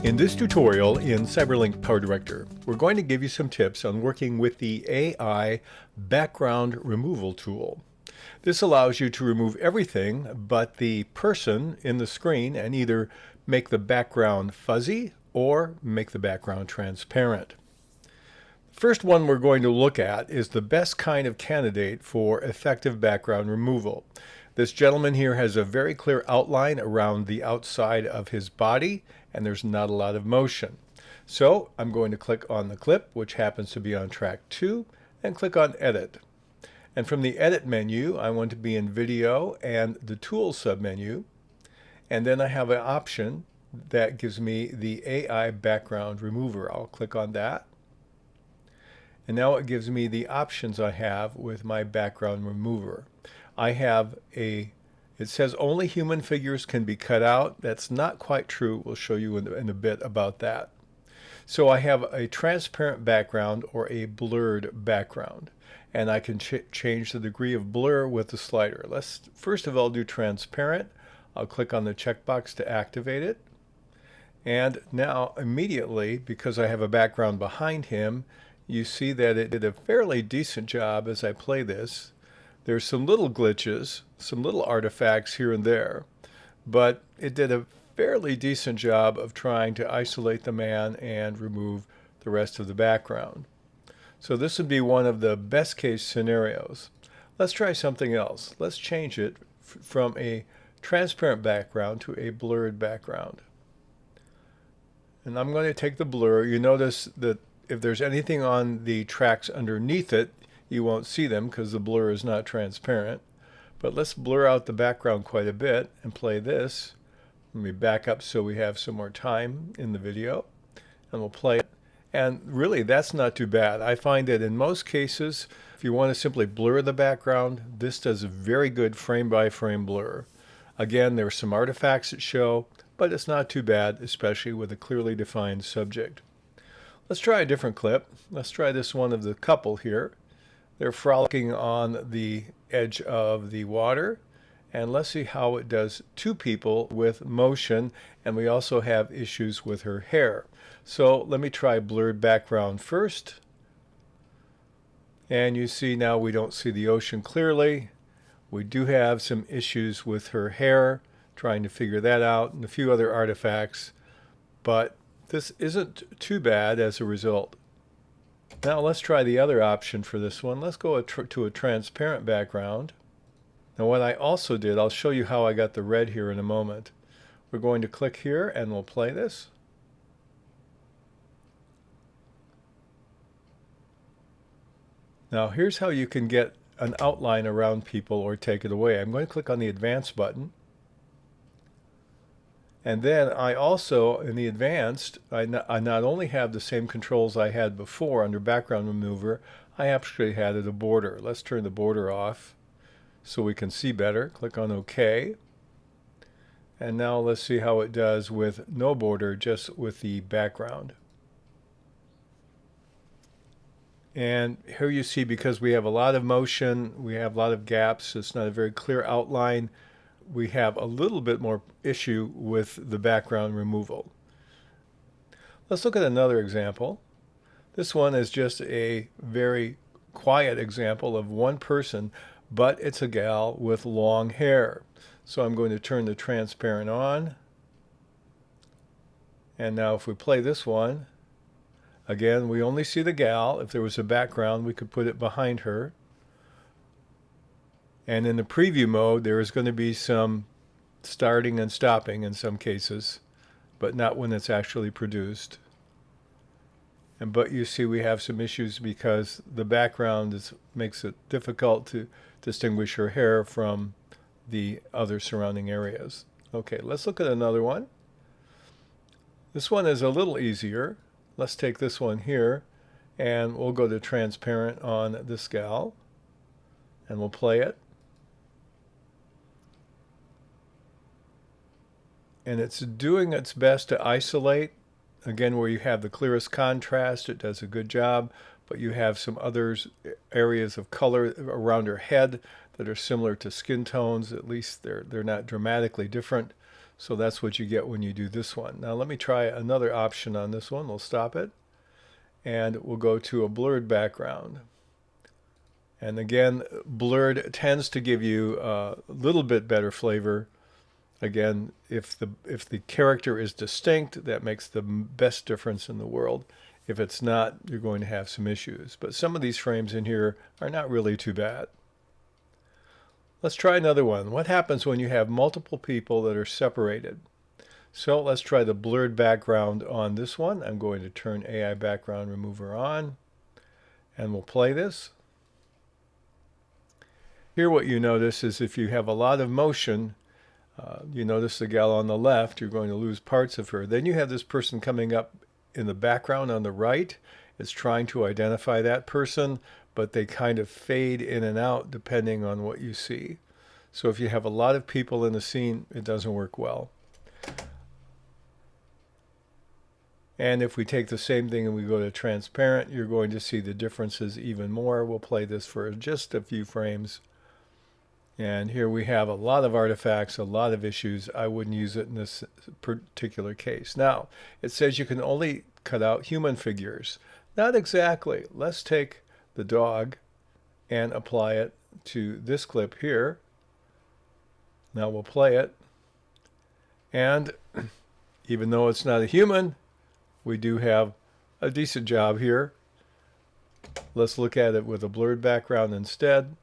In this tutorial in Cyberlink PowerDirector, we're going to give you some tips on working with the AI background removal tool. This allows you to remove everything but the person in the screen and either make the background fuzzy or make the background transparent. The first one we're going to look at is the best kind of candidate for effective background removal. This gentleman here has a very clear outline around the outside of his body, and there's not a lot of motion. So I'm going to click on the clip, which happens to be on track 2, and click on Edit. And from the Edit menu, I want to be in Video and the Tools submenu. And then I have an option that gives me the AI Background Remover. I'll click on that. And now it gives me the options I have with my background remover. I have it says only human figures can be cut out. That's not quite true. We'll show you in a bit about that. So I have a transparent background or a blurred background. And I can change the degree of blur with the slider. Let's first of all do transparent. I'll click on the checkbox to activate it. And now immediately, because I have a background behind him, you see that it did a fairly decent job as I play this. There's some little glitches, some little artifacts here and there, but it did a fairly decent job of trying to isolate the man and remove the rest of the background. So this would be one of the best case scenarios. Let's try something else. Let's change it from a transparent background to a blurred background. And I'm going to take the blur. You notice that if there's anything on the tracks underneath it, you won't see them because the blur is not transparent. But let's blur out the background quite a bit and play this. Let me back up so we have some more time in the video. And we'll play it. And really, that's not too bad. I find that in most cases, if you want to simply blur the background, this does a very good frame-by-frame blur. Again, there are some artifacts that show, but it's not too bad, especially with a clearly defined subject. Let's try a different clip. Let's try this one of the couple here. They're frolicking on the edge of the water. And let's see how it does two people with motion. And we also have issues with her hair. So let me try blurred background first. And you see now we don't see the ocean clearly. We do have some issues with her hair, trying to figure that out, and a few other artifacts. But this isn't too bad as a result. Now let's try the other option for this one. Let's go to a transparent background. Now what I also did, I'll show you how I got the red here in a moment. We're going to click here and we'll play this. Now here's how you can get an outline around people or take it away. I'm going to click on the Advanced button. And then I also, in the Advanced, I not only have the same controls I had before under Background Remover, I actually added a border. Let's turn the border off so we can see better. Click on OK. And now let's see how it does with no border, just with the background. And here you see, because we have a lot of motion, we have a lot of gaps, it's not a very clear outline. We have a little bit more issue with the background removal. Let's look at another example. This one is just a very quiet example of one person, but it's a gal with long hair. So I'm going to turn the transparent on. And now if we play this one, again, we only see the gal. If there was a background, we could put it behind her. And in the preview mode, there is going to be some starting and stopping in some cases, but not when it's actually produced. But you see we have some issues because the background makes it difficult to distinguish her hair from the other surrounding areas. Okay, let's look at another one. This one is a little easier. Let's take this one here, and we'll go to transparent on this gal, and we'll play it. And it's doing its best to isolate. Again, where you have the clearest contrast, it does a good job, but you have some other areas of color around her head that are similar to skin tones. At least they're not dramatically different. So that's what you get when you do this one. Now let me try another option on this one. We'll stop it and we'll go to a blurred background. And again, blurred tends to give you a little bit better flavor. Again, if the character is distinct, that makes the best difference in the world. If it's not, you're going to have some issues. But some of these frames in here are not really too bad. Let's try another one. What happens when you have multiple people that are separated? So let's try the blurred background on this one. I'm going to turn AI background remover on and we'll play this. Here what you notice is if you have a lot of motion, you notice the gal on the left, you're going to lose parts of her. Then you have this person coming up in the background on the right. It's trying to identify that person, but they kind of fade in and out depending on what you see. So if you have a lot of people in the scene, it doesn't work well. And if we take the same thing and we go to transparent, you're going to see the differences even more. We'll play this for just a few frames. And here we have a lot of artifacts, a lot of issues. I wouldn't use it in this particular case. Now, it says you can only cut out human figures. Not exactly. Let's take the dog and apply it to this clip here. Now we'll play it. And even though it's not a human, we do have a decent job here. Let's look at it with a blurred background instead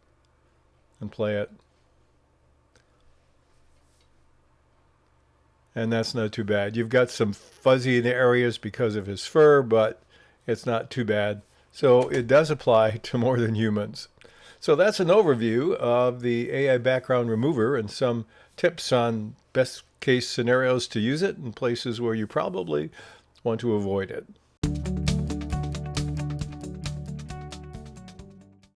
and play it. And that's not too bad. You've got some fuzzy in the areas because of his fur, but it's not too bad. So it does apply to more than humans. So that's an overview of the AI background remover and some tips on best case scenarios to use it and places where you probably want to avoid it.